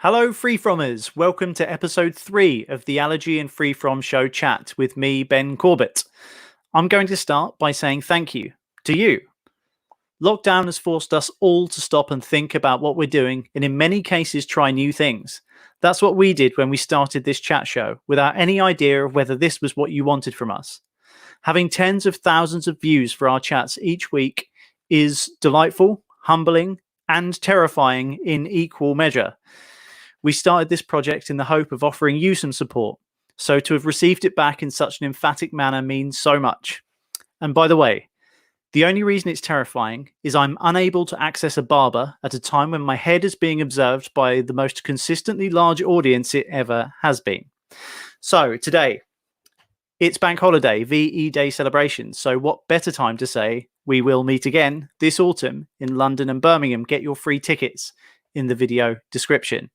Hello, Freefrommers. Welcome to episode 3 of the Allergy and Freefrom Show chat with me, Ben Corbett. I'm going to start by saying thank you to you. Lockdown has forced us all to stop and think about what we're doing and in many cases try new things. That's what we did when we started this chat show, without any idea of whether this was what you wanted from us. Having tens of thousands of views for our chats each week is delightful, humbling, and terrifying in equal measure. We started this project in the hope of offering you some support, so to have received it back in such an emphatic manner means so much. And by the way, the only reason it's terrifying is I'm unable to access a barber at a time when my head is being observed by the most consistently large audience it ever has been. So today, it's Bank Holiday, VE Day celebration, so what better time to say we will meet again this autumn in London and Birmingham. Get your free tickets in the video description.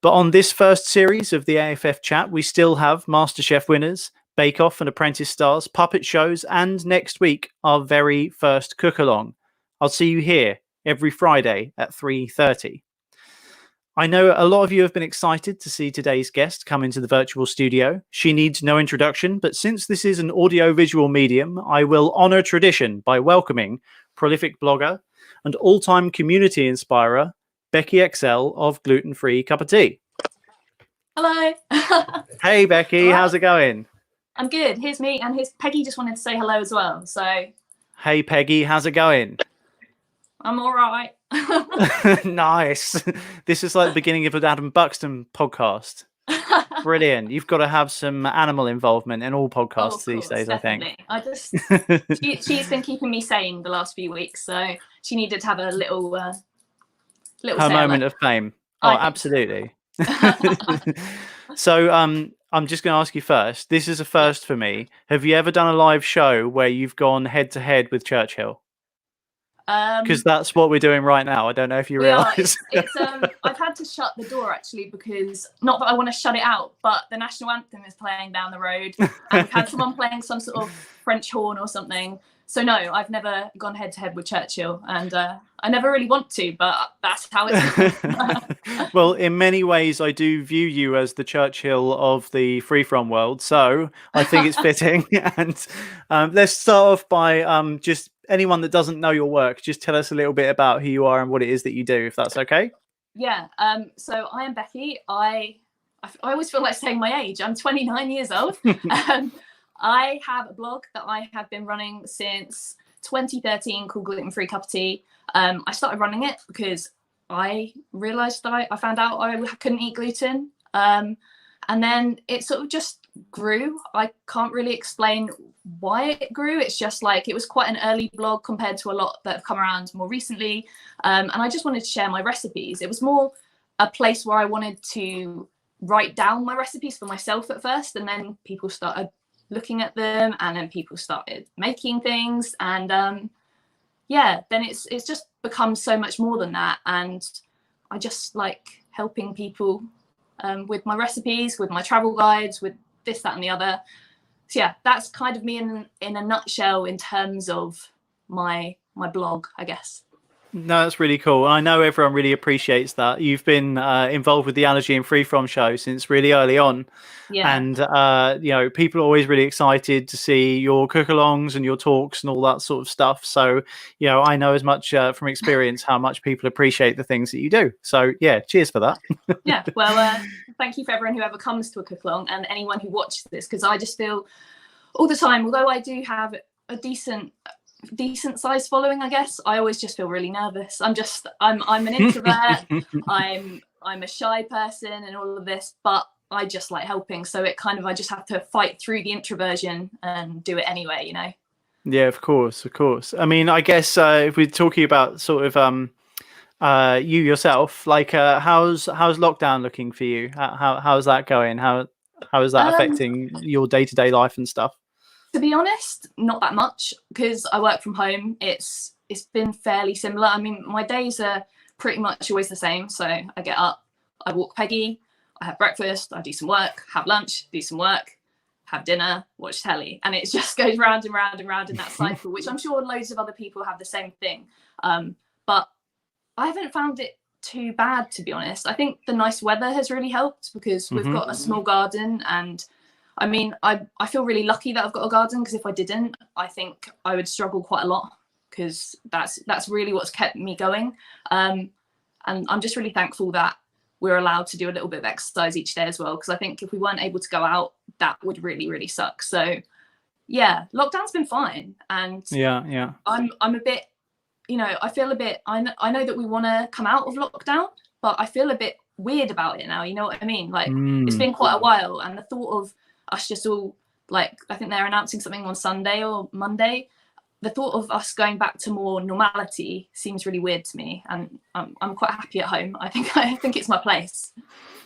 But on this first series of the AFF chat, we still have MasterChef winners, Bake Off and Apprentice stars, puppet shows, and next week, our very first cook-along. I'll see you here every Friday at 3:30. I know a lot of you have been excited to see today's guest come into the virtual studio. She needs no introduction, but since this is an audio-visual medium, I will honour tradition by welcoming prolific blogger and all-time community inspirer, Becky Excell of Gluten-Free Cuppa Tea. Hello. Hey Becky, how's it going? I'm good. Here's me, and here's Peggy. Just wanted to say hello as well. So. Hey Peggy, how's it going? I'm all right. Nice. This is like the beginning of an Adam Buxton podcast. Brilliant. You've got to have some animal involvement in all podcasts these days, definitely. I think. She's been keeping me sane the last few weeks, so she needed to have a little her moment of fame. Oh, absolutely. So I'm just going to ask you first. This is a first for me. Have you ever done a live show where you've gone head to head with Churchill? Because that's what we're doing right now. I don't know if you realise. I've had to shut the door actually, because not that I want to shut it out, but the national anthem is playing down the road, and we've had someone playing some sort of French horn or something. So no, I've never gone head to head with Churchill, and I never really want to, but that's how it's. Well, in many ways, I do view you as the Churchill of the freeform world, so I think it's fitting. And let's start off by just anyone that doesn't know your work, just tell us a little bit about who you are and what it is that you do, if that's okay. Yeah. So I am Becky. I always feel like saying my age. I'm 29 years old. I have a blog that I have been running since 2013 called Gluten-Free Cuppa Tea. I started running it because I realised that I found out I couldn't eat gluten. And then it sort of just grew. I can't really explain why it grew. It's just like it was quite an early blog compared to a lot that have come around more recently. And I just wanted to share my recipes. It was more a place where I wanted to write down my recipes for myself at first, and then people started looking at them, and then people started making things, and then it's just become so much more than that. And I just like helping people with my recipes, with my travel guides, with this, that, and the other. So yeah, that's kind of me in a nutshell in terms of my blog, I guess. No, that's really cool. I know everyone really appreciates that. You've been involved with the Allergy and Freefrom show since really early on. Yeah. And, people are always really excited to see your cook-alongs and your talks and all that sort of stuff. So, I know as much from experience how much people appreciate the things that you do. So, yeah, cheers for that. Yeah, well, thank you for everyone who ever comes to a cook-along and anyone who watches this, because I just feel all the time, although I do have a decent size following, I guess, I always just feel really nervous. I'm an introvert. I'm a shy person and all of this, but I just like helping. So I just have to fight through the introversion and do it anyway, Yeah, of course. I mean, I guess if we're talking about sort of you yourself, like how's lockdown looking for you? How's that going? How is that affecting your day-to-day life and stuff? To be honest, not that much, because I work from home. It's been fairly similar. I mean, my days are pretty much always the same. So I get up, I walk Peggy, I have breakfast, I do some work, have lunch, do some work, have dinner, watch telly, and it just goes round and round and round in that cycle, which I'm sure loads of other people have the same thing. But I haven't found it too bad, to be honest. I think the nice weather has really helped because we've got a small garden, and I mean, I feel really lucky that I've got a garden, because if I didn't, I think I would struggle quite a lot, because that's really what's kept me going. And I'm just really thankful that we're allowed to do a little bit of exercise each day as well, because I think if we weren't able to go out, that would really, really suck. So yeah, lockdown's been fine. And yeah, I'm a bit, I feel a bit, I know that we want to come out of lockdown, but I feel a bit weird about it now. You know what I mean? Like, it's been quite a while, and the thought of us just all, like, I think they're announcing something on Sunday or Monday. The thought of us going back to more normality seems really weird to me, and I'm quite happy at home. I think it's my place.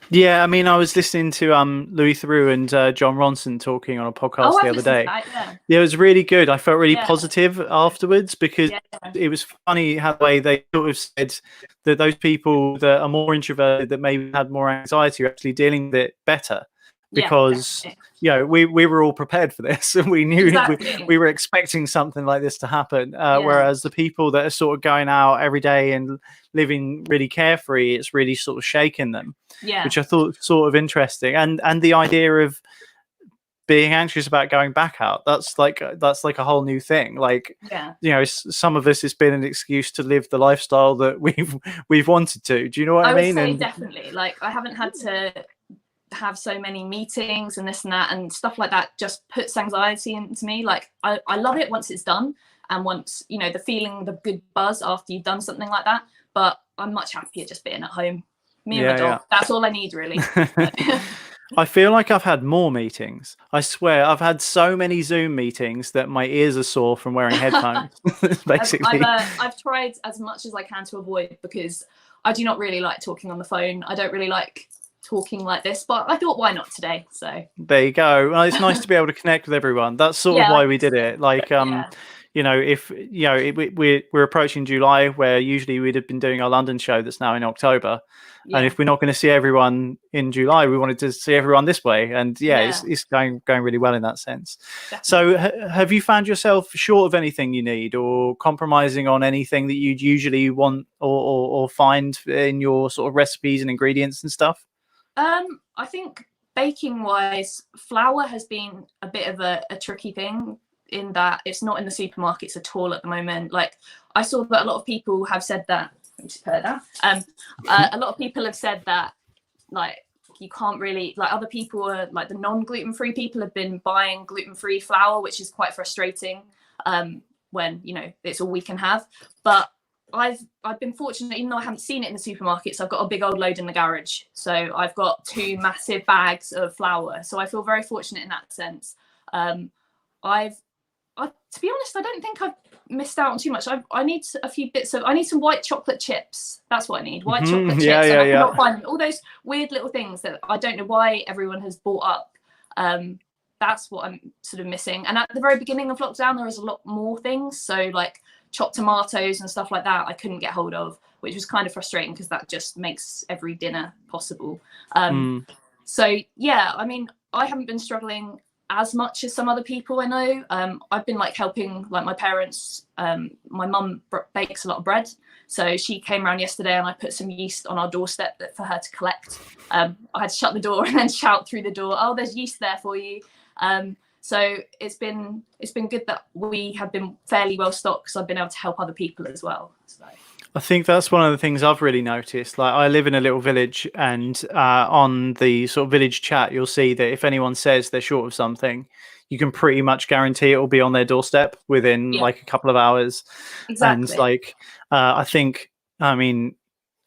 Yeah, I mean, I was listening to Louis Theroux and John Ronson talking on a podcast the other day. Yeah, it was really good. I felt really positive afterwards, because it was funny how the way they sort of said that those people that are more introverted, that maybe had more anxiety, are actually dealing with it better, because we were all prepared for this, and we knew we were expecting something like this to happen. Whereas the people that are sort of going out every day and living really carefree, it's really sort of shaken them. Which I thought sort of interesting, and the idea of being anxious about going back out, that's like a whole new thing. Like, some of us, it's been an excuse to live the lifestyle that we've wanted to. Do you know what I mean? I would say definitely. Like, I haven't had to have so many meetings and this and that and stuff like that. Just puts anxiety into me. Like, I love it once it's done, and once the feeling, the good buzz after you've done something like that. But I'm much happier just being at home. Me and my dog. That's all I need, really. I feel like I've had more meetings. I swear, I've had so many Zoom meetings that my ears are sore from wearing headphones. Basically, I've tried as much as I can to avoid, because I do not really like talking on the phone. I don't really like talking like this, but I thought, why not today? So there you go. Well, it's nice to be able to connect with everyone. That's sort of why we did it. Like, if we're approaching July, where usually we'd have been doing our London show that's now in October, and if we're not going to see everyone in July, we wanted to see everyone this way, and it's going really well in that sense. Definitely. So have you found yourself short of anything you need, or compromising on anything that you'd usually want or find in your sort of recipes and ingredients and stuff? I think baking wise, flour has been a bit of a tricky thing, in that it's not in the supermarkets at all at the moment. Like, I saw that a lot of people have said that. Let me just put it down. A lot of people have said that, like, you can't really, like, other people are, like, the non-gluten-free people have been buying gluten-free flour, which is quite frustrating when it's all we can have. But I've been fortunate, even though I haven't seen it in the supermarkets, I've got a big old load in the garage. So I've got 2 massive bags of flour. So I feel very fortunate in that sense. To be honest, I don't think I've missed out on too much. I need a few bits of, I need some white chocolate chips. That's what I need. White chocolate chips. And I cannot find them. All those weird little things that I don't know why everyone has bought up. That's what I'm sort of missing. And at the very beginning of lockdown, there was a lot more things. So, like, chopped tomatoes and stuff like that, I couldn't get hold of, which was kind of frustrating, because that just makes every dinner possible. So yeah, I mean, I haven't been struggling as much as some other people I know. I've been, like, helping, like, my parents. My mum bakes a lot of bread, so she came around yesterday, and I put some yeast on our doorstep for her to collect. I had to shut the door and then shout through the door, "Oh, there's yeast there for you." So it's been good that we have been fairly well stocked, because I've been able to help other people as well. So I think that's one of the things I've really noticed. Like, I live in a little village, and on the sort of village chat, you'll see that if anyone says they're short of something, you can pretty much guarantee it will be on their doorstep within like a couple of hours. Exactly. And like, I think, I mean,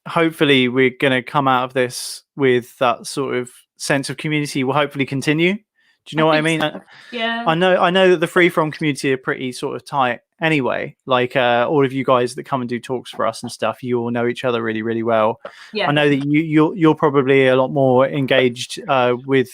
hopefully we're going to come out of this with that sort of sense of community will hopefully continue. Do you know what I mean? So. Yeah. I know that the Freeform community are pretty sort of tight anyway. Like, all of you guys that come and do talks for us and stuff, you all know each other really, really well. Yeah. I know that you're probably a lot more engaged with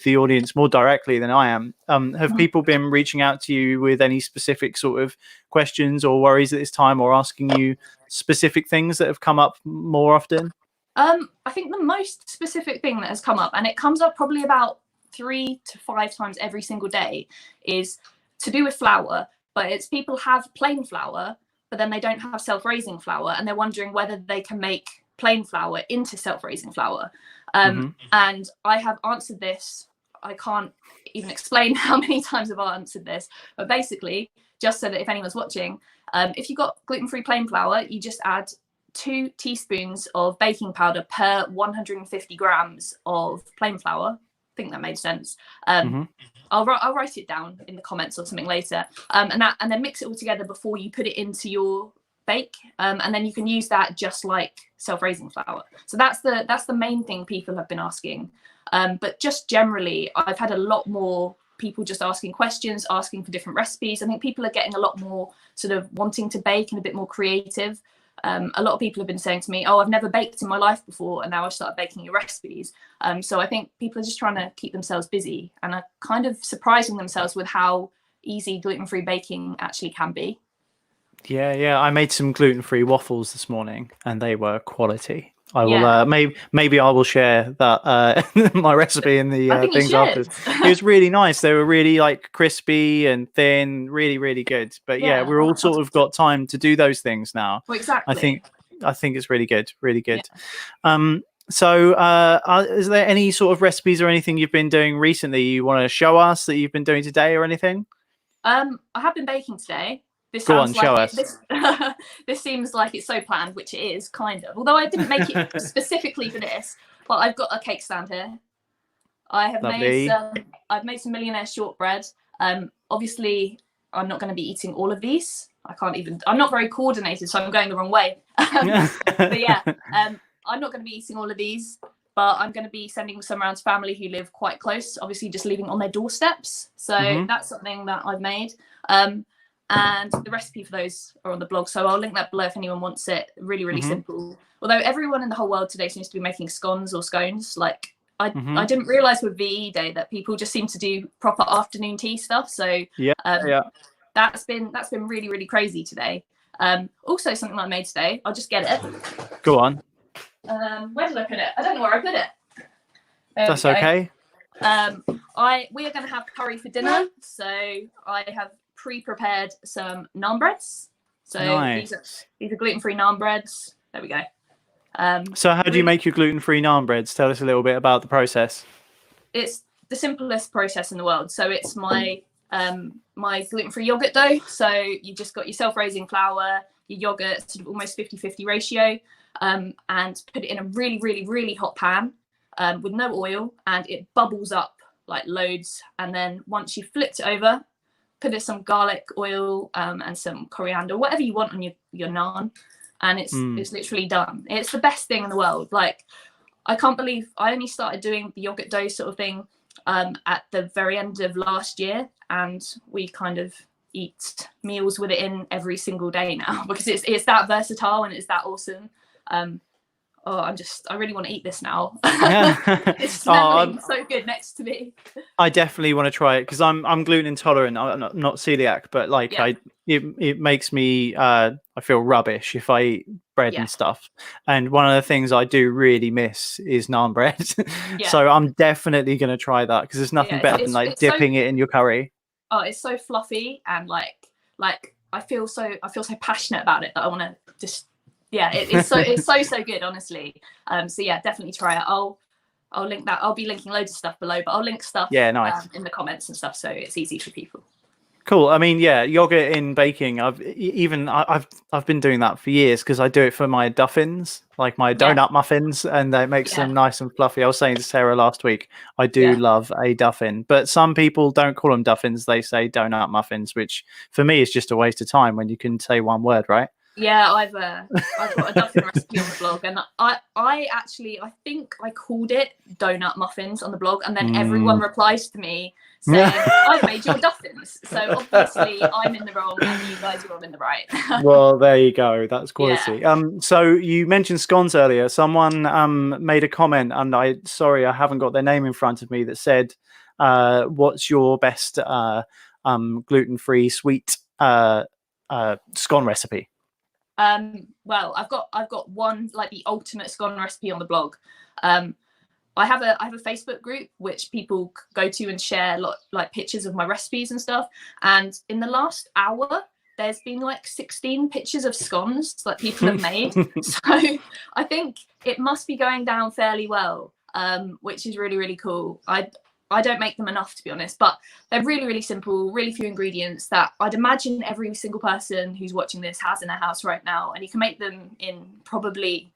the audience more directly than I am. Have people been reaching out to you with any specific sort of questions or worries at this time, or asking you specific things that have come up more often? I think the most specific thing that has come up, and it comes up probably about 3 to 5 times every single day, is to do with flour. But it's people have plain flour, but then they don't have self-raising flour, and they're wondering whether they can make plain flour into self-raising flour. Mhm. And I have answered this. I can't even explain how many times I've answered this, but basically, just so that if anyone's watching, if you've got gluten-free plain flour, you just add 2 teaspoons of baking powder per 150 grams of plain flour. I think that made sense. I'll write it down in the comments or something later. And then mix it all together before you put it into your bake. And then you can use that just like self-raising flour. So that's the main thing people have been asking. But just generally, I've had a lot more people just asking questions, asking for different recipes. I think people are getting a lot more sort of wanting to bake and a bit more creative. A lot of people have been saying to me, oh, I've never baked in my life before, and now I've started baking your recipes. So I think people are just trying to keep themselves busy and are kind of surprising themselves with how easy gluten-free baking actually can be. Yeah. I made some gluten-free waffles this morning, and they were quality. I will maybe I will share that my recipe in the I think things you after. should. It was really nice. They were really like crispy and thin, really good. But yeah, we're all sort of got time to do those things now. Well, exactly. I think it's really good. Yeah. So is there any sort of recipes or anything you've been doing recently you want to show us that you've been doing today or anything? I have been baking today. This Go on, sounds show like us. this seems like it's so planned, which it is kind of. Although I didn't make it specifically for this, but I've got a cake stand here. I have Lovely. I've made some millionaire shortbread. Obviously, I'm not going to be eating all of these. I'm not very coordinated, so I'm going the wrong way. But yeah, I'm not going to be eating all of these, but I'm going to be sending some around to family who live quite close, obviously just leaving on their doorsteps. So that's something that I've made. And the recipe for those are on the blog, so I'll link that below if anyone wants it. Really simple. Although everyone in the whole world today seems to be making scones or scones. Like I didn't realize with VE Day that people just seem to do proper afternoon tea stuff. So that's been really crazy today. Also something that I made today. I'll just get it. Go on. Where did I put it? I don't know where I put it. That's okay. We are going to have curry for dinner, so I have pre-prepared some naan breads. So nice. these are gluten-free naan breads. There we go. So how do you make your gluten-free naan breads? Tell us a little bit about the process. It's the simplest process in the world. So it's my gluten-free yogurt dough. So you just got your self-raising flour, your yogurt, sort of almost 50-50 ratio, and put it in a really hot pan with no oil, and it bubbles up like loads. And then once you've flipped it over, put in some garlic oil and some coriander, whatever you want on your naan, and it's literally done. It's the best thing in the world. Like, I can't believe I only started doing the yogurt dough sort of thing at the very end of last year, and we kind of eat meals with it in every single day now because it's that versatile and it's that awesome. I really want to eat this now. It's smelling so good next to me. I definitely want to try it because I'm gluten intolerant. I'm not celiac, but like it makes me I feel rubbish if I eat bread and stuff. And one of the things I do really miss is naan bread. So I'm definitely going to try that because there's nothing better than like dipping it in your curry. Oh, it's so fluffy and like I feel so passionate about it that I want to just. Yeah, it's so good, honestly. So yeah, definitely try it. I'll link that. I'll be linking loads of stuff below, but I'll link stuff in the comments and stuff, so it's easy for people. Cool. I mean, yeah, yogurt in baking. I've been doing that for years because I do it for my duffins, like my donut muffins, and it makes them nice and fluffy. I was saying to Sarah last week, I do love a duffin, but some people don't call them duffins; they say donut muffins, which for me is just a waste of time when you can say one word, right? Yeah, I've got a duffin recipe on the blog, and I think I called it donut muffins on the blog, and then everyone replies to me saying I've made your duffins. So obviously I'm in the wrong, and you guys are all in the right. Well, there you go. That's quality. So you mentioned scones earlier. Someone made a comment, and I haven't got their name in front of me, that said, "What's your best gluten-free sweet scone recipe?" Well, I've got one, like the ultimate scone recipe on the blog. I have a Facebook group which people go to and share like pictures of my recipes and stuff. And in the last hour, there's been like 16 pictures of scones that people have made. So I think it must be going down fairly well, which is really, really cool. I don't make them enough, to be honest, but they're really, really simple, really few ingredients that I'd imagine every single person who's watching this has in their house right now. And you can make them in probably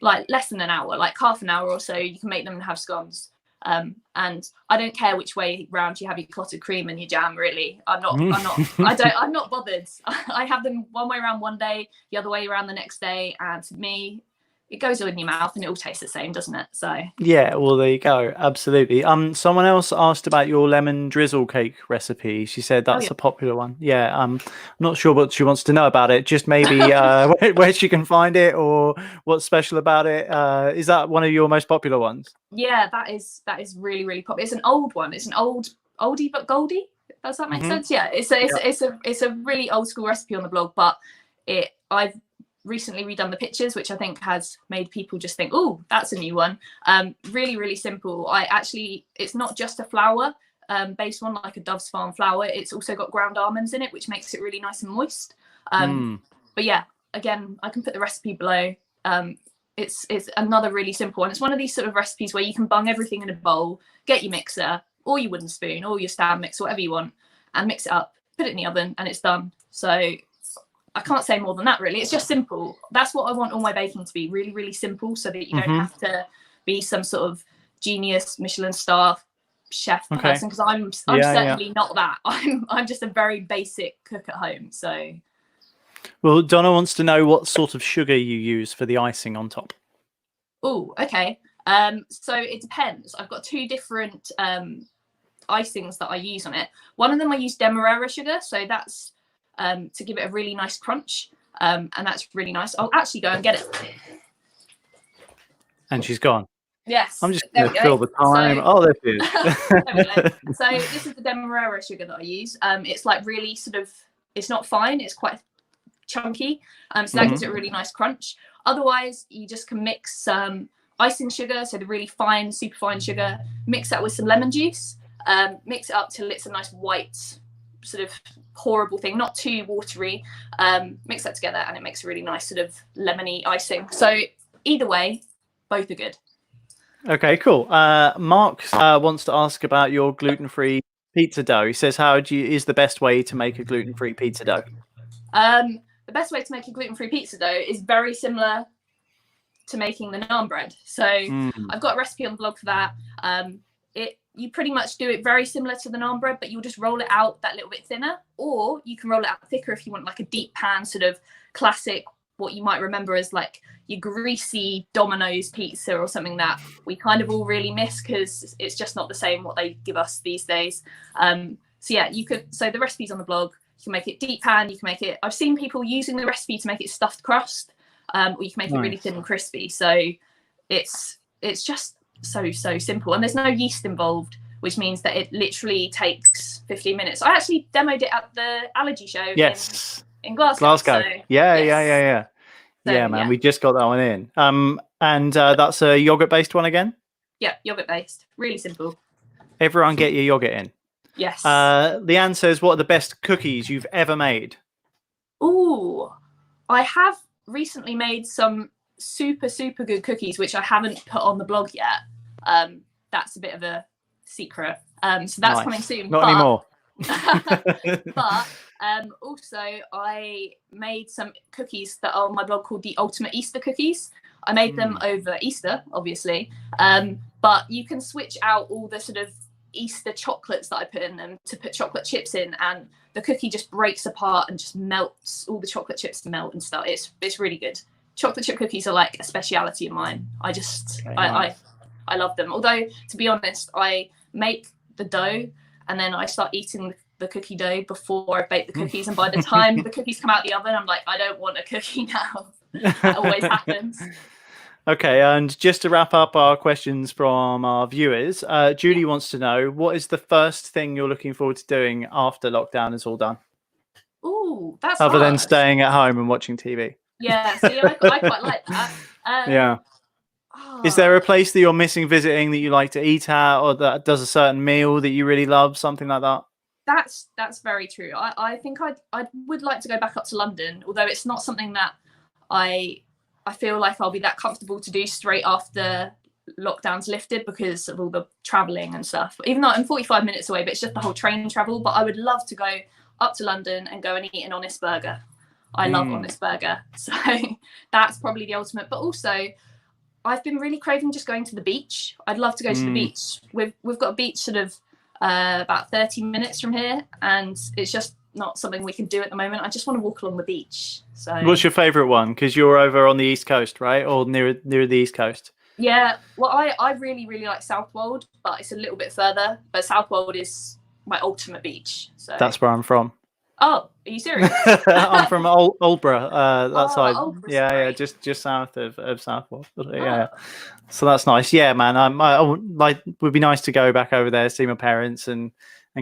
like less than an hour, like half an hour or so. You can make them and have scones. And I don't care which way round you have your clotted cream and your jam, really. I'm not bothered. I have them one way around one day, the other way around the next day, and to me it goes in your mouth and it all tastes the same, doesn't it? So yeah, well, there you go. Absolutely. Someone else asked about your lemon drizzle cake recipe. She said that's a popular one. Yeah, I'm not sure what she wants to know about it. Just maybe where she can find it or what's special about it. Is that one of your most popular ones? Yeah, that is really, really popular. It's an old one. It's an oldie but goldie. Does that make sense? Yeah, it's a really old school recipe on the blog, but I've recently redone the pictures, which I think has made people just think, oh, that's a new one. Really, really simple. It's not just a flour based one, like a Dove's Farm flour. It's also got ground almonds in it, which makes it really nice and moist. But yeah, again, I can put the recipe below. It's another really simple one. It's one of these sort of recipes where you can bung everything in a bowl, get your mixer or your wooden spoon or your stand mixer, whatever you want, and mix it up, put it in the oven, and it's done. So I can't say more than that, really. It's just simple. That's what I want all my baking to be, really, really simple, so that you don't have to be some sort of genius Michelin star chef person, because I'm certainly not that. I'm just a very basic cook at home. So, well, Donna wants to know what sort of sugar you use for the icing on top. Oh, okay. So it depends. I've got two different icings that I use on it. One of them I use Demerara sugar, so that's to give it a really nice crunch, and that's really nice. I'll actually go and get it. And she's gone. Yes. I'm just going to fill the time. There she is. There we go. So this is the Demerara sugar that I use. It's like really sort of, it's not fine, it's quite chunky, so that gives it a really nice crunch. Otherwise, you just can mix some icing sugar, so the really fine, super fine sugar, mix that with some lemon juice, mix it up till it's a nice white sort of horrible thing, not too watery. Mix that together and it makes a really nice sort of lemony icing. So either way, both are good. Okay, cool. Mark wants to ask about your gluten-free pizza dough. He says, is the best way to make a gluten-free pizza dough? The best way to make a gluten-free pizza dough is very similar to making the naan bread. So I've got a recipe on the blog for that. You pretty much do it very similar to the naan bread, but you'll just roll it out that little bit thinner, or you can roll it out thicker if you want like a deep pan sort of classic, what you might remember as like your greasy Domino's pizza or something that we kind of all really miss because it's just not the same what they give us these days. So yeah, so the recipe's on the blog. You can make it deep pan, you can make it, I've seen people using the recipe to make it stuffed crust, or you can make it really thin and crispy. So it's just so simple, and there's no yeast involved, which means that it literally takes 15 minutes. I actually demoed it at the Allergy show in Glasgow. So, yeah, man, we just got that one in. And that's a yogurt based one again. Yeah, yogurt based, really simple. Everyone get your yogurt in. Yes. Leanne says, what are the best cookies you've ever made? Ooh, I have recently made some super good cookies, which I haven't put on the blog yet. That's a bit of a secret. So that's coming soon. Not anymore. But also I made some cookies that are on my blog called the Ultimate Easter Cookies. I made them over Easter, obviously. But you can switch out all the sort of Easter chocolates that I put in them to put chocolate chips in, and the cookie just breaks apart and just melts. All the chocolate chips melt and stuff. It's really good. Chocolate chip cookies are like a speciality of mine. I love them. Although, to be honest, I make the dough and then I start eating the cookie dough before I bake the cookies. And by the time the cookies come out the oven, I'm like, I don't want a cookie now. That always happens. Okay, and just to wrap up our questions from our viewers, Judy wants to know, what is the first thing you're looking forward to doing after lockdown is all done? Ooh, that's other than staying at home and watching TV. Yeah, see, I quite like that. Yeah. Is there a place that you're missing visiting that you like to eat at, or that does a certain meal that you really love, something like that? That's very true. I think I would like to go back up to London, although it's not something that I feel like I'll be that comfortable to do straight after lockdown's lifted because of all the traveling and stuff. Even though I'm 45 minutes away, but it's just the whole train travel. But I would love to go up to London and go and eat an Honest Burger. I love Honest Burger, so that's probably the ultimate. But also, I've been really craving just going to the beach. I'd love to go to the beach. We've got a beach sort of about 30 minutes from here, and it's just not something we can do at the moment. I just want to walk along the beach. So what's your favorite one? Because you're over on the East Coast, right? Or near the East Coast? Yeah, well, I really like Southwold, but it's a little bit further. But Southwold is my ultimate beach. So that's where I'm from. Oh, are you serious? I'm from Aldborough, that side. Aldborough's Yeah, great. just south of Southwold. Yeah, so that's nice. Yeah, man, I would be nice to go back over there, see my parents, and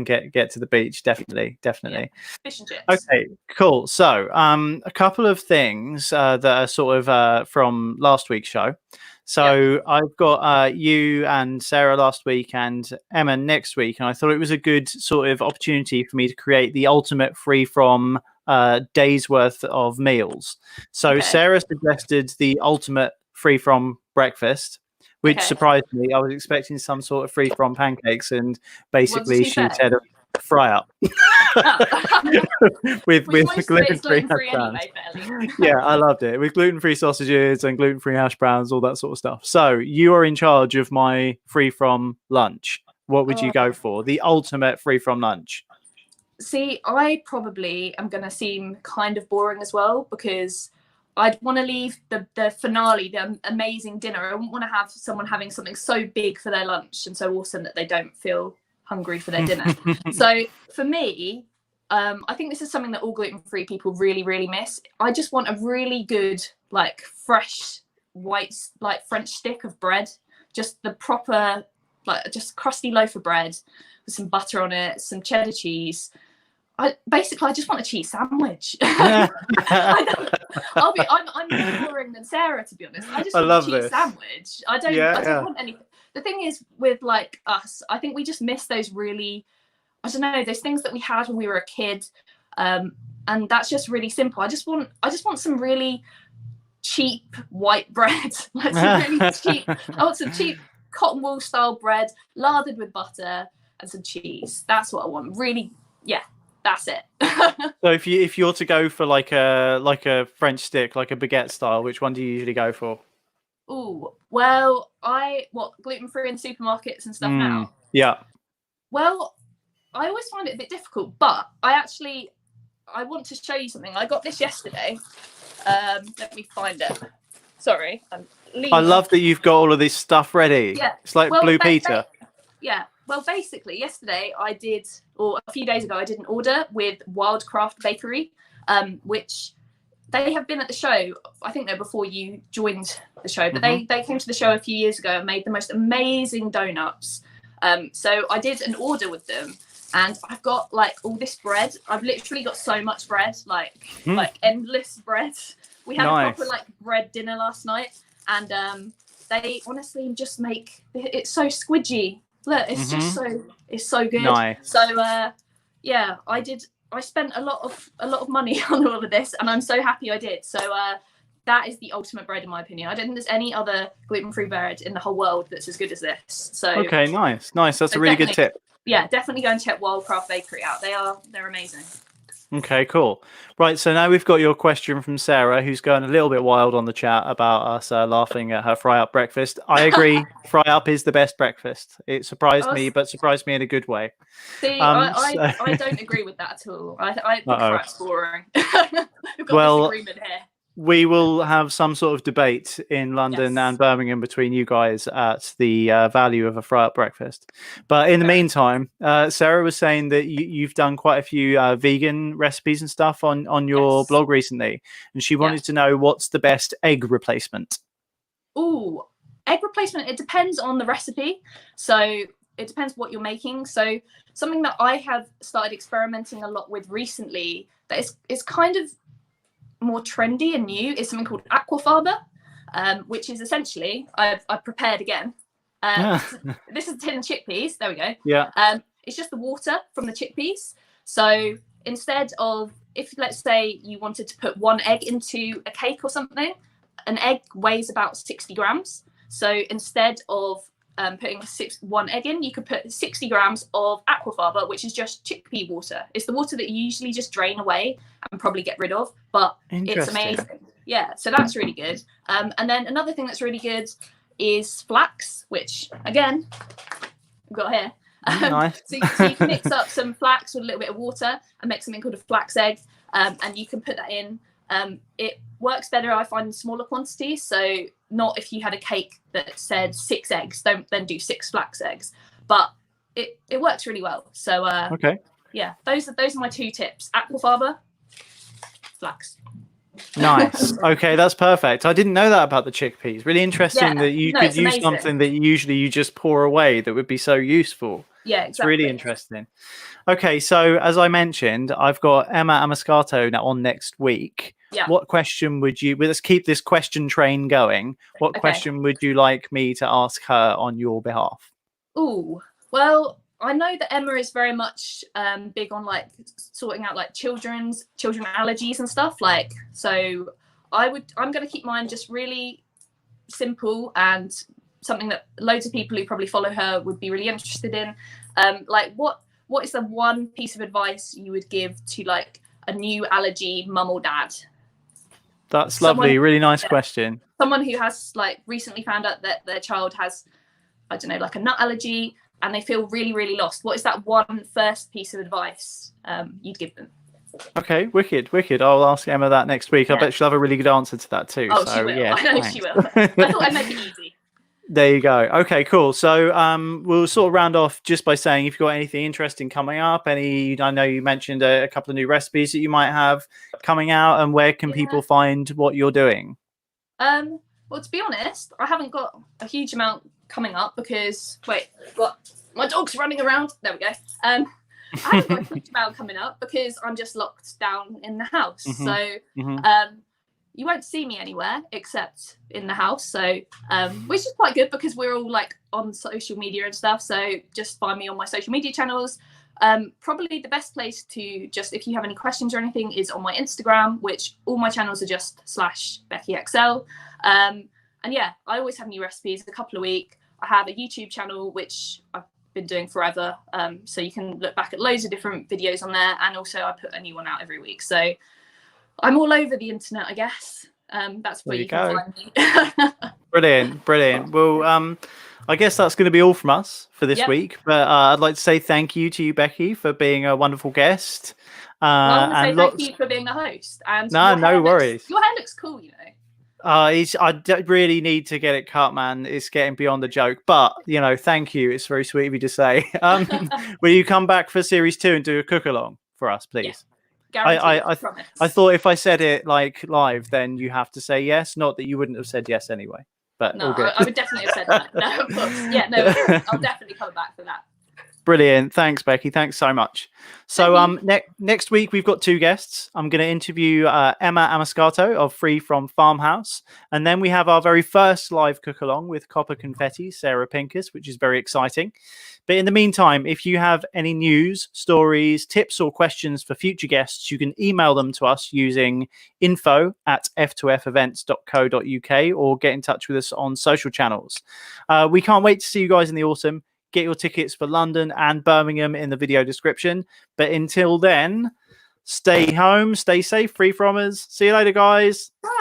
get to the beach. Definitely. Yeah. Fish and chips. Okay, cool. So, a couple of things that are sort of from last week's show. So I've got you and Sarah last week and Emma next week, and I thought it was a good sort of opportunity for me to create the ultimate free from days worth of meals. So Sarah suggested the ultimate free from breakfast, which surprised me. I was expecting some sort of free from pancakes, and basically she said a fry up with gluten-free hash browns. Anyway, Yeah, I loved it, with gluten-free sausages and gluten-free hash browns, all that sort of stuff. So you are in charge of my free from lunch. What would you go for? The ultimate free from lunch. See, I probably am going to seem kind of boring as well, because I'd want to leave the finale, the amazing dinner. I wouldn't want to have someone having something so big for their lunch and so awesome that they don't feel hungry for their dinner. So for me, I think this is something that all gluten-free people really miss. I just want a really good, like, fresh white, like, French stick of bread, just the proper, like, just crusty loaf of bread with some butter on it, some cheddar cheese. I just want a cheese sandwich. I'm more boring than Sarah, to be honest. I just want a cheese sandwich. I don't want anything. The thing is with like us, I think we just miss those really, I don't know, those things that we had when we were a kid. And that's just really simple. I just want some really cheap white bread. Like some really cheap. I want some cheap cotton wool style bread, lathered with butter and some cheese. That's what I want. Really, yeah. That's it. So if you're to go for like a French stick, like a baguette style, which one do you usually go for? Oh, well, gluten-free in supermarkets and stuff now? Yeah. Well, I always find it a bit difficult, but I want to show you something. I got this yesterday. Let me find it. Sorry, I love that you've got all of this stuff ready. Yeah. It's like Blue Peter. Yeah. Well, basically, yesterday or a few days ago, I did an order with Wildcraft Bakery, which they have been at the show. I think they're before you joined the show, but they came to the show a few years ago and made the most amazing donuts. So I did an order with them, and I've got like all this bread. I've literally got so much bread, like endless bread. We had a proper like bread dinner last night, and they honestly just make it's so squidgy. Look, it's just it's so good. Nice. So yeah, I spent a lot of money on all of this, and I'm so happy I did. So that is the ultimate bread in my opinion. I don't think there's any other gluten-free bread in the whole world that's as good as this. So okay, nice. That's a really good tip. Yeah, definitely go and check Wildcraft Bakery out. They're amazing. Okay, cool. Right, so now we've got your question from Sarah, who's going a little bit wild on the chat about us laughing at her fry-up breakfast. I agree, fry-up is the best breakfast. It surprised me, but surprised me in a good way. See, I don't agree with that at all. I think fry-up's boring. We've got disagreement here. We will have some sort of debate in London and Birmingham between you guys at the value of a fry-up breakfast. But in the meantime, Sarah was saying that you've done quite a few vegan recipes and stuff on your blog recently, and she wanted to know what's the best egg replacement. Ooh, egg replacement, it depends on the recipe. So it depends what you're making. So something that I have started experimenting a lot with recently that is kind of more trendy and new is something called Aqua Fiber, which is essentially I've prepared again. This is a tin of chickpeas. There we go. Yeah. It's just the water from the chickpeas. So instead of, if let's say you wanted to put 1 egg into a cake or something, an egg weighs about 60 grams. So instead of putting 1 egg in, you could put 60 grams of Aqua Fiber, which is just chickpea water. It's the water that you usually just drain away and probably get rid of, but it's amazing. Yeah, so that's really good. And then another thing that's really good is flax, which again, I've got here. Nice. So you can mix up some flax with a little bit of water and make something called a flax egg, and you can put that in. It works better, I find, in smaller quantities. So not if you had a cake that said 6 eggs, don't then do 6 flax eggs. But it works really well. So okay. Yeah, those are my 2 tips: Aqua Fiber, flax. Nice. Okay, that's perfect. I didn't know that about the chickpeas. Really interesting that you could use something that usually you just pour away that would be so useful. Yeah, exactly. It's really interesting. Okay, so as I mentioned, I've got Emma Amoscato now on next week. Yeah. What question would you, let's keep this question train going. What question would you like me to ask her on your behalf? Ooh, well, I know that Emma is very much big on like sorting out like children allergies and stuff. Like, so I'm going to keep mine just really simple and something that loads of people who probably follow her would be really interested in. Like, what is the one piece of advice you would give to like a new allergy mum or dad? That's lovely. Really nice question. Someone who has like recently found out that their child has, I don't know, like a nut allergy, and they feel really, really lost. What is that one first piece of advice you'd give them? Okay, wicked. I'll ask Emma that next week. I bet she'll have a really good answer to that too. Oh, so, she will. Yeah, I know she will. I thought I'd make it easy. There you go. Okay, cool. So we'll sort of round off just by saying, if you've got anything interesting coming up, I know you mentioned a couple of new recipes that you might have coming out, and where can people find what you're doing? Well, to be honest, I haven't got a huge amount coming up because, my dog's running around. There we go. I haven't got a huge amount coming up because I'm just locked down in the house. So you won't see me anywhere except in the house. So which is quite good because we're all like on social media and stuff. So just find me on my social media channels. Probably the best place to just, if you have any questions or anything, is on my Instagram, which all my channels are just /Becky Excell. And yeah, I always have new recipes, a couple a week. I have a YouTube channel, which I've been doing forever. So you can look back at loads of different videos on there. And also I put a new one out every week. So I'm all over the internet, I guess. That's where you can find me. Brilliant. Well, I guess that's going to be all from us for this week. But I'd like to say thank you to you, Becky, for being a wonderful guest. I want to say thank you for being the host. And no worries. Your hair looks cool, you know. I really need to get it cut, man. It's getting beyond the joke. But, thank you. It's very sweet of you to say. Will you come back for series 2 and do a cook along for us, please? Yeah. I thought if I said it like live, then you have to say yes. Not that you wouldn't have said yes anyway. But no, all good. I would definitely have said that. No, of course. Yeah, no, I'll definitely come back for that. Brilliant. Thanks, Becky. Thanks so much. So next week, we've got 2 guests. I'm going to interview Emma Amoscato of Free from Farmhouse. And then we have our very first live cook along with Copperconfetti, Sarah Pinkus, which is very exciting. But in the meantime, if you have any news, stories, tips or questions for future guests, you can email them to us using info@f2fevents.co.uk or get in touch with us on social channels. We can't wait to see you guys in the autumn. Get your tickets for London and Birmingham in the video description. But until then, stay home, stay safe, free fromers. See you later, guys. Bye.